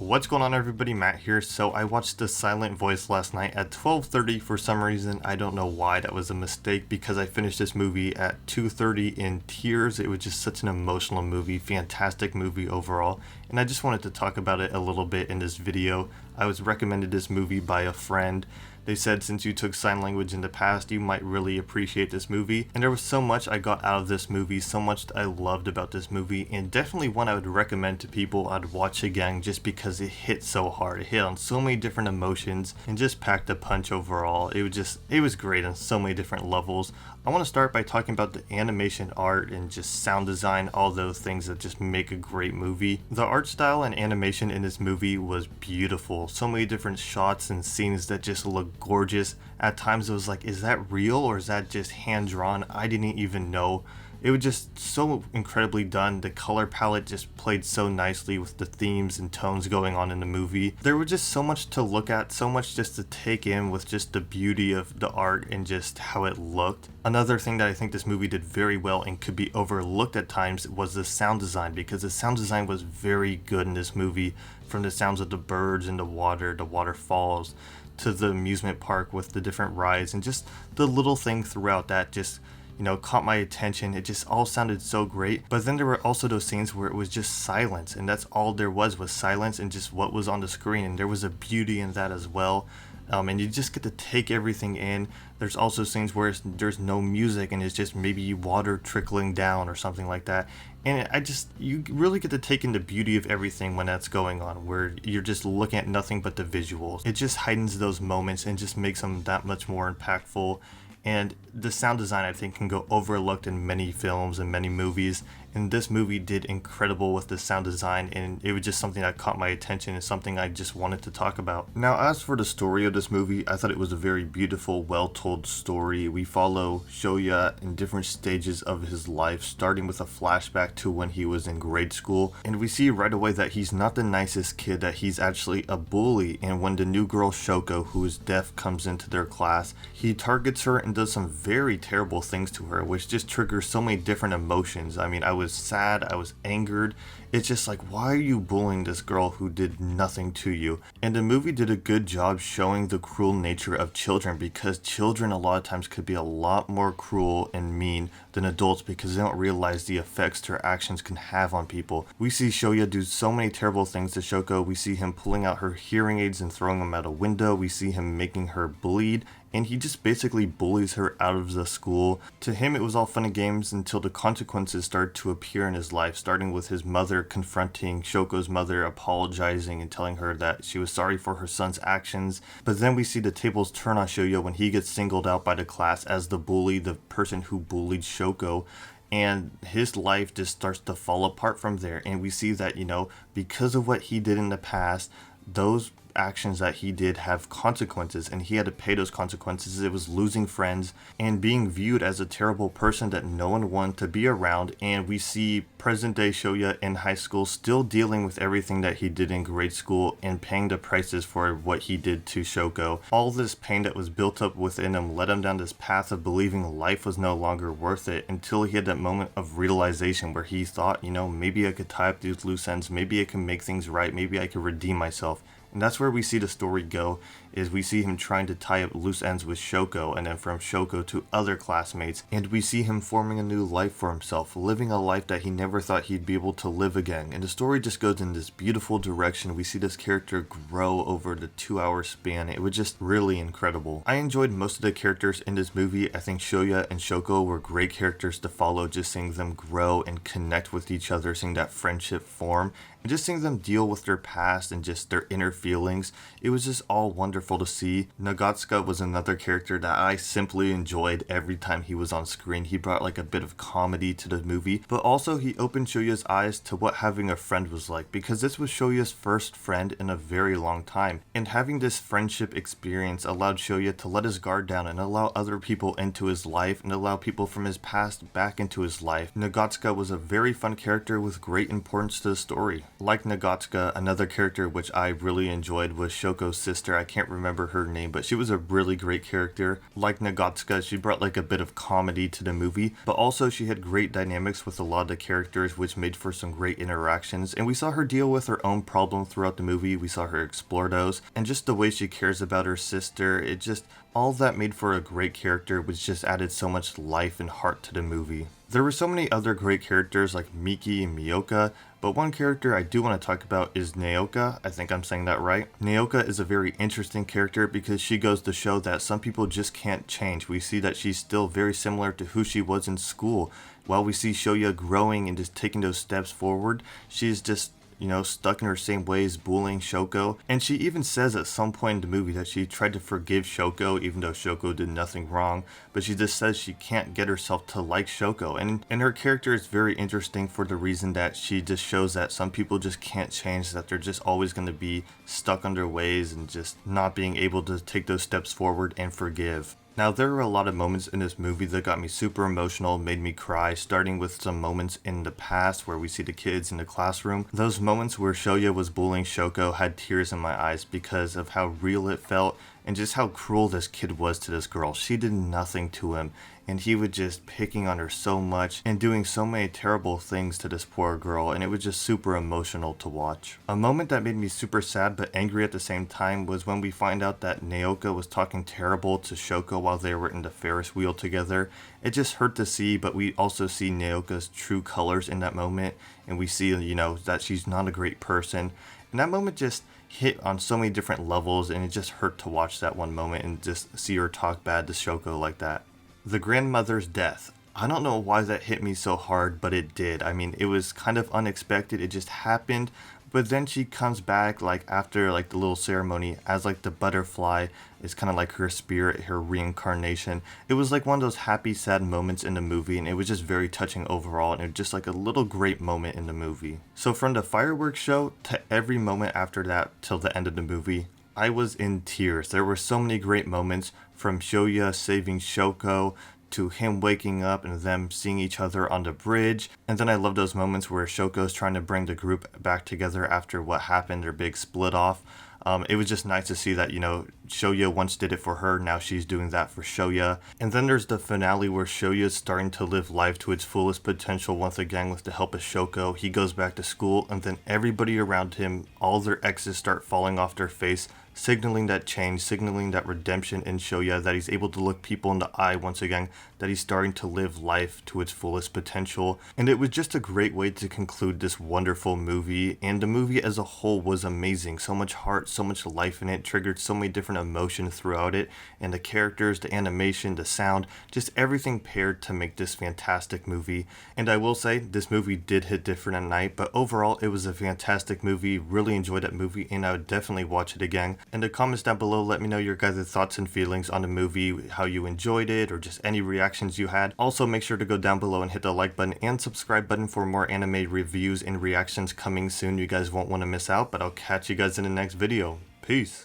What's going on, everybody? Matt here. So I watched The Silent Voice last night at 12:30 for some reason. I don't know why. That was a mistake because I finished this movie at 2:30 in tears. It was just such an emotional movie, fantastic movie overall, and I just wanted to talk about it a little bit in this video. I was recommended this movie by a friend. They said since you took sign language in the past, you might really appreciate this movie. And there was so much I got out of this movie, so much that I loved about this movie, and definitely one I would recommend to people I'd watch again just because it hit so hard. It hit on so many different emotions and just packed a punch overall. It was great on so many different levels. I want to start by talking about the animation art and just sound design, all those things that just make a great movie. The art style and animation in this movie was beautiful. So many different shots and scenes that just look gorgeous. At times it was like, is that real or is that just hand drawn? I didn't even know. It was just so incredibly done. The color palette just played so nicely with the themes and tones going on in the movie. There was just so much to look at, so much just to take in with just the beauty of the art and just how it looked. Another thing that I think this movie did very well and could be overlooked at times was the sound design, because the sound design was very good in this movie. From the sounds of the birds in the waterfalls, to the amusement park with the different rides, and just the little thing throughout that just caught my attention. It just all sounded so great. But then there were also those scenes where it was just silence, and that's all there was silence and just what was on the screen. And there was a beauty in that as well. And you just get to take everything in. There's also scenes where there's no music and it's just maybe water trickling down or something like that. And you really get to take in the beauty of everything when that's going on, where you're just looking at nothing but the visuals. It just heightens those moments and just makes them that much more impactful. And the sound design, I think, can go overlooked in many films and many movies. And this movie did incredible with the sound design, and it was just something that caught my attention and something I just wanted to talk about. Now, as for the story of this movie, I thought it was a very beautiful, well-told story. We follow Shoya in different stages of his life, starting with a flashback to when he was in grade school. And we see right away that he's not the nicest kid, that he's actually a bully. And when the new girl Shoko, who is deaf, comes into their class, he targets her and does some very terrible things to her, which just triggers so many different emotions. I mean, I was sad, I was angered. It's just like, why are you bullying this girl who did nothing to you? And the movie did a good job showing the cruel nature of children, because children a lot of times could be a lot more cruel and mean than adults because they don't realize the effects their actions can have on people. We see Shoya do so many terrible things to Shoko. We see him pulling out her hearing aids and throwing them out a window. We see him making her bleed. And he just basically bullies her out of the school. To him, it was all fun and games until the consequences started to appear in his life, starting with his mother confronting Shoko's mother, apologizing and telling her that she was sorry for her son's actions. But then we see the tables turn on Shoya when he gets singled out by the class as the bully, the person who bullied Shoko. And his life just starts to fall apart from there. And we see that, because of what he did in the past, those actions that he did have consequences, and he had to pay those consequences. It was losing friends and being viewed as a terrible person that no one wanted to be around. And we see present day Shoya in high school still dealing with everything that he did in grade school and paying the prices for what he did to Shoko. All this pain that was built up within him led him down this path of believing life was no longer worth it, until he had that moment of realization where he thought, maybe I could tie up these loose ends, maybe I can make things right, maybe I could redeem myself. And that's where we see the story go, is we see him trying to tie up loose ends with Shoko, and then from Shoko to other classmates. And we see him forming a new life for himself, living a life that he never thought he'd be able to live again. And the story just goes in this beautiful direction. We see this character grow over the 2-hour span. It was just really incredible. I enjoyed most of the characters in this movie. I think Shoya and Shoko were great characters to follow, just seeing them grow and connect with each other, seeing that friendship form, and just seeing them deal with their past and just their inner feelings. It was just all wonderful to see. Nagatsuka was another character that I simply enjoyed every time he was on screen. He brought like a bit of comedy to the movie, but also he opened Shoya's eyes to what having a friend was like, because this was Shoya's first friend in a very long time. And having this friendship experience allowed Shoya to let his guard down and allow other people into his life and allow people from his past back into his life. Nagatsuka was a very fun character with great importance to the story. Like Nagatsuka, another character which I really enjoyed was Shoko's sister. I can't remember her name, but she was a really great character. Like Nagatsuka, she brought like a bit of comedy to the movie, but also she had great dynamics with a lot of the characters, which made for some great interactions. And we saw her deal with her own problems throughout the movie. We saw her explore those, and just the way she cares about her sister, it just, all that made for a great character, which just added so much life and heart to the movie. There were so many other great characters like Miki and Miyoka, but one character I do want to talk about is Naoka. I think I'm saying that right. Naoka is a very interesting character because she goes to show that some people just can't change. We see that she's still very similar to who she was in school. While we see Shoya growing and just taking those steps forward, she's just, stuck in her same ways, bullying Shoko. And she even says at some point in the movie that she tried to forgive Shoko even though Shoko did nothing wrong, but she just says she can't get herself to like Shoko. And her character is very interesting for the reason that she just shows that some people just can't change, that they're just always going to be stuck on their ways and just not being able to take those steps forward and forgive. Now, there are a lot of moments in this movie that got me super emotional, made me cry, starting with some moments in the past where we see the kids in the classroom. Those moments where Shoya was bullying Shoko had tears in my eyes because of how real it felt and just how cruel this kid was to this girl. She did nothing to him, and he was just picking on her so much and doing so many terrible things to this poor girl, and it was just super emotional to watch. A moment that made me super sad but angry at the same time was when we find out that Naoka was talking terrible to Shoko while they were in the Ferris wheel together. It just hurt to see, but we also see Naoka's true colors in that moment, and we see, that she's not a great person. And that moment just hit on so many different levels, and it just hurt to watch that one moment and just see her talk bad to Shoko like that. The grandmother's death. I don't know why that hit me so hard, but it did. I mean, it was kind of unexpected. It just happened. But then she comes back like after like the little ceremony as like the butterfly is kind of like her spirit, her reincarnation. It was like one of those happy, sad moments in the movie, and it was just very touching overall, and it was just like a little great moment in the movie. So from the fireworks show to every moment after that till the end of the movie, I was in tears. There were so many great moments, from Shoya saving Shoko to him waking up and them seeing each other on the bridge. And then I love those moments where Shoko's trying to bring the group back together after what happened, their big split off. It was just nice to see that, Shoya once did it for her, now she's doing that for Shoya. And then there's the finale where Shoya's starting to live life to its fullest potential once again with the help of Shoko. He goes back to school, and then everybody around him, all their exes start falling off their face, signaling that change, signaling that redemption in Shoya, that he's able to look people in the eye once again, that he's starting to live life to its fullest potential. And it was just a great way to conclude this wonderful movie, and the movie as a whole was amazing. So much heart, so much life in it, triggered so many different emotions throughout it, and the characters, the animation, the sound, just everything paired to make this fantastic movie. And I will say, this movie did hit different at night, but overall it was a fantastic movie. Really enjoyed that movie, and I would definitely watch it again. In the comments down below, let me know your guys' thoughts and feelings on the movie, how you enjoyed it, or just any reactions you had. Also, make sure to go down below and hit the like button and subscribe button for more anime reviews and reactions coming soon. You guys won't want to miss out, but I'll catch you guys in the next video. Peace.